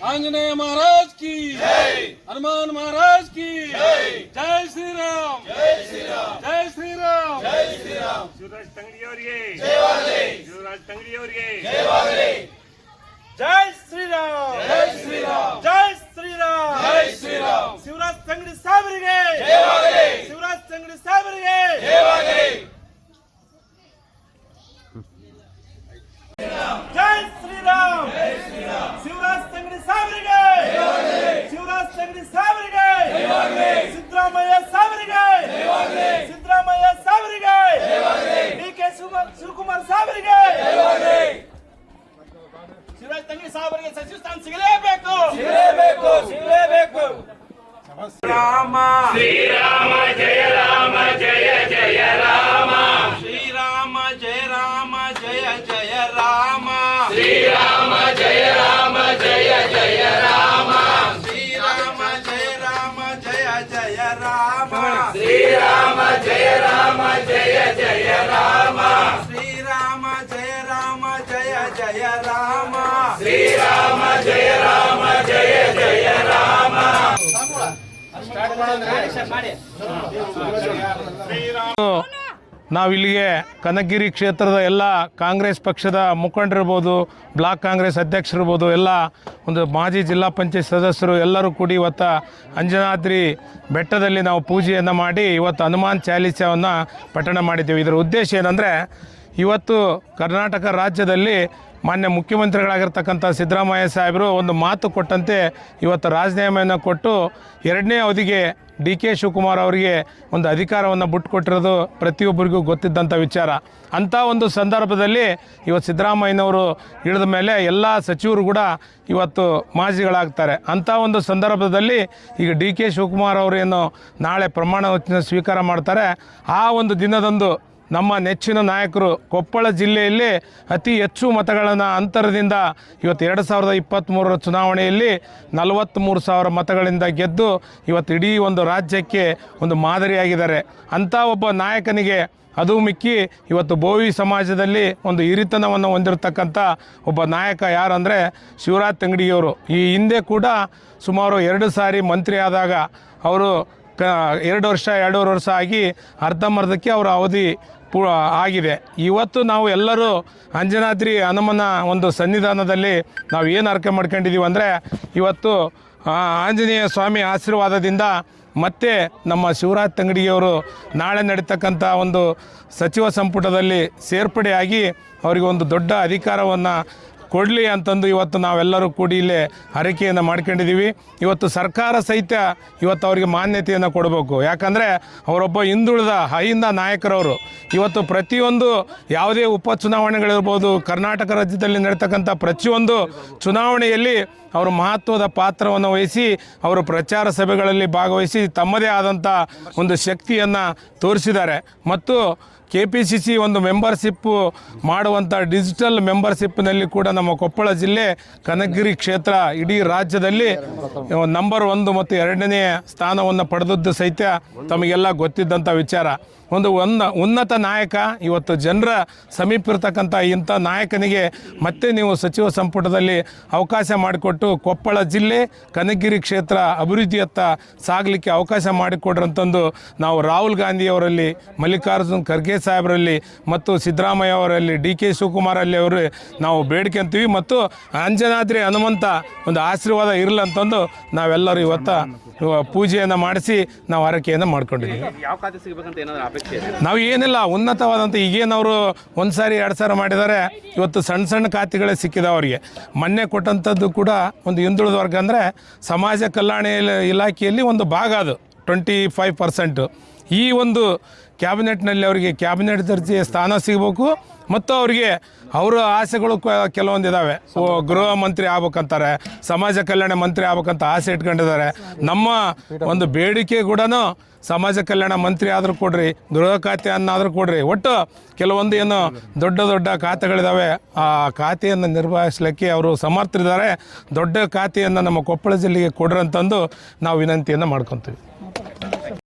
आंजनेय महाराज की जय, हनुमान महाराज की जय, जय श्री राम, जय श्री राम, जय श्री राम, जय श्री राम। शिवराज तंगड़ी ಅವರಿಗೆ ಜಯವಾಗಲಿ, ಶಿವರಾಜ್ ತಂಗಡಿ ಅವರಿಗೆ ಜಯವಾಗಲಿ। जय श्री राम, जय श्री राम, जय श्री राम, जय श्री राम। शिवराज तंगड़ी साहबರಿಗೆ ಜಯವಾಗಲಿ, ಶಿವರಾಜ್ ತಂಗಡಿ ಸಾಹಬರಿಗೆ ಜಯವಾಗಲಿ। जय श्री राम, जय श्री राम, शिवराज तंगड़ी साहबರಿಗೆ ಜಯವಾಗಲಿ, ಶಿವರಾಜ್ ತಂಗಡಿ ಸಾಹಬರಿಗೆ ಜಯವಾಗಲಿ, ಸಿದ್ದರಾಮಯ್ಯ ಸಾಹಬರಿಗೆ ಜಯವಾಗಲಿ, ಸಿದ್ದರಾಮಯ್ಯ ಸಾಹಬರಿಗೆ ಜಯವಾಗಲಿ, ಡಿಕೆ ಶಿವಕುಮಾರ್ ಸಾಹಬರಿಗೆ ಜಯವಾಗಲಿ। ಶಿವರಾಜ್ ತಂಗಡಿ ಸಾಹಬರಿಗೆ ಸಚಿವ ಸ್ಥಾನ ಸಿಗಲೇಬೇಕು, ಸಿಗಲೇಬೇಕು, ಸಿಗಲೇಬೇಕು। ರಾಮ ಶ್ರೀರಾಮ ಜಯ ರಾಮ ಜಯ ಜಯ ರಾಮ, ಶ್ರೀರಾಮ ಜಯ ರಾಮ ಜಯ ಜಯ ರಾಮ, ಶ್ರೀರಾಮ ಜಯ ರಾಮ ಜಯ ಜಯ ರಾಮ, ಶ್ರೀರಾಮ ಜಯ ರಾಮ ಜಯ ಜಯ ರಾಮ, ಶ್ರೀರಾಮ ಜಯ ರಾಮ ಜಯ ಜಯ ರಾಮ, ಶ್ರೀರಾಮ ಜಯ ರಾಮ ಜಯ ಜಯ ರಾಮ, ಶ್ರೀರಾಮ ಜಯ ರಾಮ ಜಯ ಜಯ ರಾಮ। ನಾವಿಲ್ಲಿಗೆ ಕನಕಗಿರಿ ಕ್ಷೇತ್ರದ ಎಲ್ಲ ಕಾಂಗ್ರೆಸ್ ಪಕ್ಷದ ಮುಖಂಡರಿರ್ಬೋದು, ಬ್ಲಾಕ್ ಕಾಂಗ್ರೆಸ್ ಅಧ್ಯಕ್ಷರಿರ್ಬೋದು, ಎಲ್ಲ ಒಂದು ಮಾಜಿ ಜಿಲ್ಲಾ ಪಂಚಾಯತ್ ಸದಸ್ಯರು ಎಲ್ಲರೂ ಕೂಡಿ ಇವತ್ತು ಅಂಜನಾದ್ರಿ ಬೆಟ್ಟದಲ್ಲಿ ನಾವು ಪೂಜೆಯನ್ನು ಮಾಡಿ ಇವತ್ತು ಹನುಮಾನ್ ಚಾಲೀಸವನ್ನು ಪಠಣ ಮಾಡಿದ್ದೇವೆ। ಇದರ ಉದ್ದೇಶ ಏನಂದರೆ, ಇವತ್ತು ಕರ್ನಾಟಕ ರಾಜ್ಯದಲ್ಲಿ ಮಾನ್ಯ ಮುಖ್ಯಮಂತ್ರಿಗಳಾಗಿರ್ತಕ್ಕಂಥ ಸಿದ್ದರಾಮಯ್ಯ ಸಾಹೇಬರು ಒಂದು ಮಾತು ಕೊಟ್ಟಂತೆ ಇವತ್ತು ರಾಜೀನಾಮೆಯನ್ನು ಕೊಟ್ಟು ಎರಡನೇ ಅವಧಿಗೆ ಡಿ ಕೆ ಶಿವಕುಮಾರ್ ಅವರಿಗೆ ಒಂದು ಅಧಿಕಾರವನ್ನು ಬಿಟ್ಟುಕೊಟ್ಟಿರೋದು ಪ್ರತಿಯೊಬ್ಬರಿಗೂ ಗೊತ್ತಿದ್ದಂಥ ವಿಚಾರ। ಅಂಥ ಒಂದು ಸಂದರ್ಭದಲ್ಲಿ ಇವತ್ತು ಸಿದ್ದರಾಮಯ್ಯನವರು ಇಳಿದ ಮೇಲೆ ಎಲ್ಲ ಸಚಿವರು ಕೂಡ ಇವತ್ತು ಮಾಜಿಗಳಾಗ್ತಾರೆ। ಅಂಥ ಒಂದು ಸಂದರ್ಭದಲ್ಲಿ ಈಗ ಡಿ ಕೆ ಶಿವಕುಮಾರ್ ಅವರು ಏನು ನಾಳೆ ಪ್ರಮಾಣ ವಚನ ಸ್ವೀಕಾರ ಮಾಡ್ತಾರೆ, ಆ ಒಂದು ದಿನದಂದು ನಮ್ಮ ನೆಚ್ಚಿನ ನಾಯಕರು ಕೊಪ್ಪಳ ಜಿಲ್ಲೆಯಲ್ಲಿ ಅತಿ ಹೆಚ್ಚು ಮತಗಳನ್ನು ಅಂತರದಿಂದ ಇವತ್ತು 2023 ಚುನಾವಣೆಯಲ್ಲಿ 43,000 ಮತಗಳಿಂದ ಗೆದ್ದು ಇವತ್ತು ಇಡೀ ಒಂದು ರಾಜ್ಯಕ್ಕೆ ಒಂದು ಮಾದರಿಯಾಗಿದ್ದಾರೆ। ಅಂಥ ಒಬ್ಬ ನಾಯಕನಿಗೆ ಅದು ಮಿಕ್ಕಿ ಇವತ್ತು ಬೋವಿ ಸಮಾಜದಲ್ಲಿ ಒಂದು ಹಿರಿತನವನ್ನು ಹೊಂದಿರತಕ್ಕಂಥ ಒಬ್ಬ ನಾಯಕ ಯಾರಂದರೆ ಶಿವರಾಜ್ ತಂಗಡಿಯವರು। ಈ ಹಿಂದೆ ಕೂಡ ಸುಮಾರು 2 ಸಾರಿ ಮಂತ್ರಿ ಆದಾಗ ಅವರು 2 ವರ್ಷ 2.5 ವರ್ಷ ಆಗಿ ಅರ್ಧಂಬರ್ಧಕ್ಕೆ ಅವರ ಅವಧಿ ಆಗಿದೆ। ಇವತ್ತು ನಾವು ಎಲ್ಲರೂ ಅಂಜನಾದ್ರಿ ಹನುಮನ ಒಂದು ಸನ್ನಿಧಾನದಲ್ಲಿ ನಾವು ಏನು ಅರ್ಕೆ ಮಾಡ್ಕೊಂಡಿದ್ದೀವಿ ಅಂದರೆ, ಇವತ್ತು ಆಂಜನೇಯ ಸ್ವಾಮಿ ಆಶೀರ್ವಾದದಿಂದ ಮತ್ತೆ ನಮ್ಮ ಶಿವರಾಜ್ ತಂಗಡಿಯವರು ನಾಳೆ ನಡೀತಕ್ಕಂಥ ಒಂದು ಸಚಿವ ಸಂಪುಟದಲ್ಲಿ ಸೇರ್ಪಡೆಯಾಗಿ ಅವರಿಗೆ ಒಂದು ದೊಡ್ಡ ಅಧಿಕಾರವನ್ನು ಕೊಡಲಿ ಅಂತಂದು ಇವತ್ತು ನಾವೆಲ್ಲರೂ ಕೂಡಿ ಇಲ್ಲೇ ಹರಕೆಯನ್ನು ಮಾಡ್ಕೊಂಡಿದ್ದೀವಿ। ಇವತ್ತು ಸರ್ಕಾರ ಸಹಿತ ಇವತ್ತು ಅವರಿಗೆ ಮಾನ್ಯತೆಯನ್ನು ಕೊಡಬೇಕು, ಯಾಕಂದರೆ ಅವರೊಬ್ಬ ಹಿಂದುಳಿದ ಅಹಿಂದ ನಾಯಕರವರು। ಇವತ್ತು ಪ್ರತಿಯೊಂದು ಯಾವುದೇ ಉಪಚುನಾವಣೆಗಳಿರ್ಬೋದು, ಕರ್ನಾಟಕ ರಾಜ್ಯದಲ್ಲಿ ನಡೀತಕ್ಕಂಥ ಪ್ರತಿಯೊಂದು ಚುನಾವಣೆಯಲ್ಲಿ ಅವರು ಮಹತ್ವದ ಪಾತ್ರವನ್ನು ವಹಿಸಿ ಅವರು ಪ್ರಚಾರ ಸಭೆಗಳಲ್ಲಿ ಭಾಗವಹಿಸಿ ತಮ್ಮದೇ ಆದಂಥ ಒಂದು ಶಕ್ತಿಯನ್ನು ತೋರಿಸಿದ್ದಾರೆ। ಮತ್ತು KPCC ಒಂದು ಮೆಂಬರ್ಶಿಪ್ಪು ಮಾಡುವಂಥ ಡಿಜಿಟಲ್ ಮೆಂಬರ್ಶಿಪ್ನಲ್ಲಿ ಕೂಡ ನಮ್ಮ ಕೊಪ್ಪಳ ಜಿಲ್ಲೆ ಕನಕಗಿರಿ ಕ್ಷೇತ್ರ ಇಡೀ ರಾಜ್ಯದಲ್ಲಿ ನಂಬರ್ 1 ಮತ್ತು 2ನೇ ಸ್ಥಾನವನ್ನು ಪಡೆದದ್ದು ಸಹಿತ ತಮಗೆಲ್ಲ ಗೊತ್ತಿದ್ದಂಥ ವಿಚಾರ। ಒಂದು ಉನ್ನತ ನಾಯಕ ಇವತ್ತು ಜನರ ಸಮೀಪ ಇರತಕ್ಕಂಥ ಇಂಥ ನಾಯಕನಿಗೆ ಮತ್ತೆ ನೀವು ಸಚಿವ ಸಂಪುಟದಲ್ಲಿ ಅವಕಾಶ ಮಾಡಿಕೊಟ್ಟು ಕೊಪ್ಪಳ ಜಿಲ್ಲೆ ಕನಕಗಿರಿ ಕ್ಷೇತ್ರ ಅಭಿವೃದ್ಧಿಯತ್ತ ಸಾಗಲಿಕ್ಕೆ ಅವಕಾಶ ಮಾಡಿಕೊಡ್ರಂತಂದು ನಾವು ರಾಹುಲ್ ಗಾಂಧಿಯವರಲ್ಲಿ, ಮಲ್ಲಿಕಾರ್ಜುನ್ ಖರ್ಗೆ ಸಾಹೇಬರಲ್ಲಿ ಮತ್ತು ಸಿದ್ದರಾಮಯ್ಯ ಅವರಲ್ಲಿ, ಡಿ ಕೆ ಶಿವಕುಮಾರ್ ಅಲ್ಲಿ ಅವರು ನಾವು ಬೇಡಿಕೆ ಅಂತೀವಿ। ಮತ್ತು ಅಂಜನಾದ್ರಿ ಹನುಮಂತ ಒಂದು ಆಶೀರ್ವಾದ ಇರಲಂತಂದು ನಾವೆಲ್ಲರೂ ಇವತ್ತು ಪೂಜೆಯನ್ನು ಮಾಡಿಸಿ ನಾವು ಹರಕೆಯನ್ನು ಮಾಡ್ಕೊಂಡಿದ್ದೀವಿ। ಯಾವ ಖಾತೆ ಸಿಗಬೇಕಂತ ಏನಾದರೂ ಅಪೇಕ್ಷೆ ಇದೆ? ನಾವು ಏನಿಲ್ಲ, ಉನ್ನತವಾದಂಥ ಈಗೇನವರು 1 ಸಾರಿ 2 ಸಾರಿ ಮಾಡಿದ್ದಾರೆ, ಇವತ್ತು ಸಣ್ಣ ಸಣ್ಣ ಖಾತೆಗಳೇ ಸಿಕ್ಕಿದೆ ಅವರಿಗೆ। ಮೊನ್ನೆ ಕೊಟ್ಟಂಥದ್ದು ಕೂಡ ಒಂದು ಹಿಂದುಳಿದ ವರ್ಗ ಅಂದರೆ ಸಮಾಜ ಕಲ್ಯಾಣ ಇಲಾಖೆಯಲ್ಲಿ ಒಂದು ಭಾಗ, ಅದು 25%। ಈ ಒಂದು ಕ್ಯಾಬಿನೆಟ್ನಲ್ಲಿ ಅವರಿಗೆ ಕ್ಯಾಬಿನೆಟ್ ದರ್ಜೆಯ ಸ್ಥಾನ ಸಿಗಬೇಕು ಮತ್ತು ಅವರಿಗೆ ಅವರ ಆಸೆಗಳು ಕೆಲವೊಂದಿದ್ದಾವೆ। ಗೃಹ ಮಂತ್ರಿ ಆಗ್ಬೇಕಂತಾರೆ, ಸಮಾಜ ಕಲ್ಯಾಣ ಮಂತ್ರಿ ಆಗ್ಬೇಕಂತ ಆಸೆ ಇಟ್ಕೊಂಡಿದ್ದಾರೆ। ನಮ್ಮ ಒಂದು ಬೇಡಿಕೆ ಕೂಡ ಸಮಾಜ ಕಲ್ಯಾಣ ಮಂತ್ರಿ ಆದರೂ ಕೊಡ್ರಿ, ಗೃಹ ಖಾತೆ ಅನ್ನಾದರೂ ಕೊಡ್ರಿ, ಒಟ್ಟು ಕೆಲವೊಂದು ಏನು ದೊಡ್ಡ ದೊಡ್ಡ ಖಾತೆಗಳಿದ್ದಾವೆ, ಆ ಖಾತೆಯನ್ನು ನಿರ್ವಹಿಸಲಿಕ್ಕೆ ಅವರು ಸಮರ್ಥರಿದ್ದಾರೆ। ದೊಡ್ಡ ಖಾತೆಯನ್ನು ನಮ್ಮ ಕೊಪ್ಪಳ ಜಿಲ್ಲೆಗೆ ಕೊಡ್ರಿ ಅಂತಂದು ನಾವು ವಿನಂತಿಯನ್ನು ಮಾಡ್ಕೊತೀವಿ।